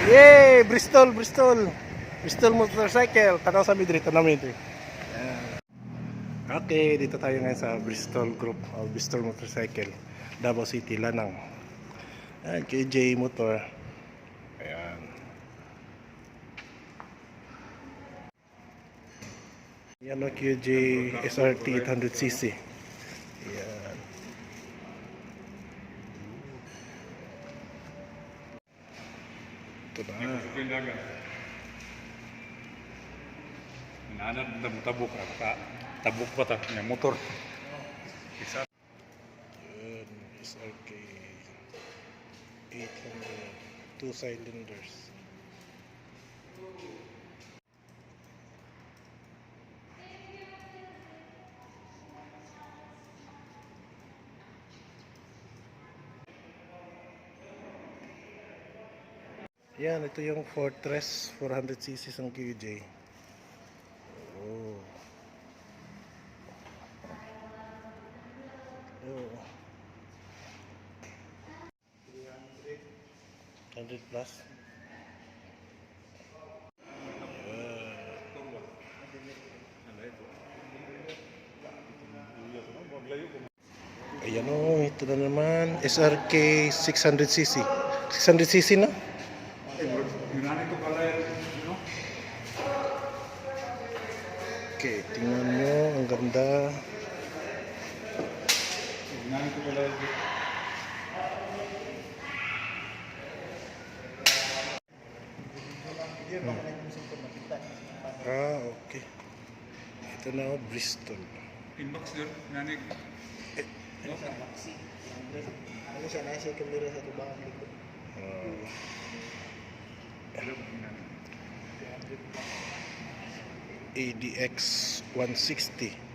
Yay! Bristol, Bristol. Bristol motorcycle. Tanaw sa midri, tanaw midri. Okay, dito tayo ngayon sa Bristol Group o Bristol Motorcycle, Davao City, Lanang. Ayan, KJ Motor. Ayan. Yan o, QJ SRT 800cc. Ayan. Ito na. Nanad tabuk ka tabuk pa ta yung motor. Isa. Yun, SRK 800, 2 cylinders. Yan, ito yung Fortress 400cc ng QJ. Oh. Oh. 100 plus. Ayan o, ito na naman SRK 600cc. 600cc na? Okay, tingnan nyo, ang ganda. Okay. Ito na o, Bristol. Inbox yun, nanig. Ano siya, nasa kamera sa tubangan likod. ADX 160.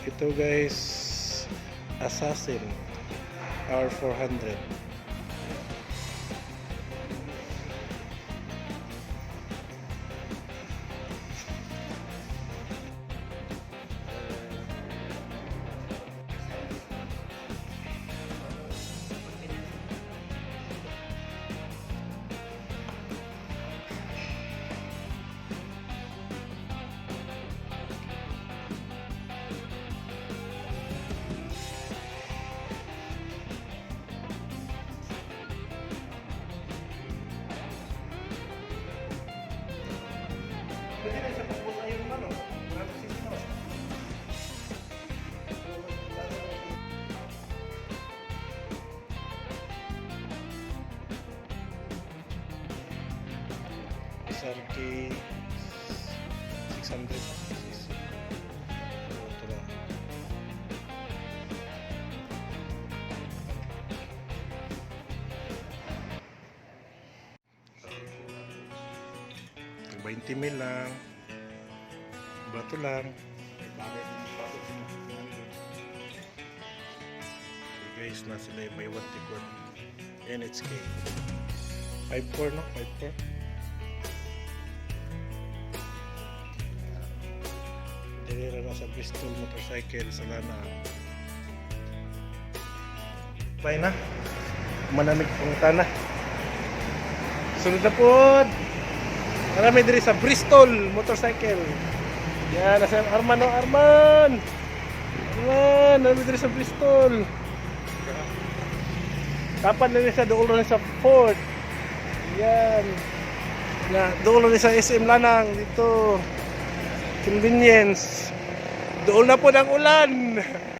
Ito guys, Assassin R400. Pwede na siya pupunta yung ano, natin si Sino. SRK 600cc. Ito na. Ito 20 mil lang. Bato lang. Okay guys, na sila yung may 1 tikod. NHK 5.4 no? 5.4. Dili na sa Bristol Motorcycle sa Lana. Bye na. Manamig pong tana. Sunod na po. Marami diri sa Bristol Motorcycle. Yan, nasa Arman o Arman. Arman, marami diri sa Bristol. Kapan na rin sa doon na sa Fort. Yan. Na doon na sa SM Lanang dito. Convenience. Doon na po ng ulan.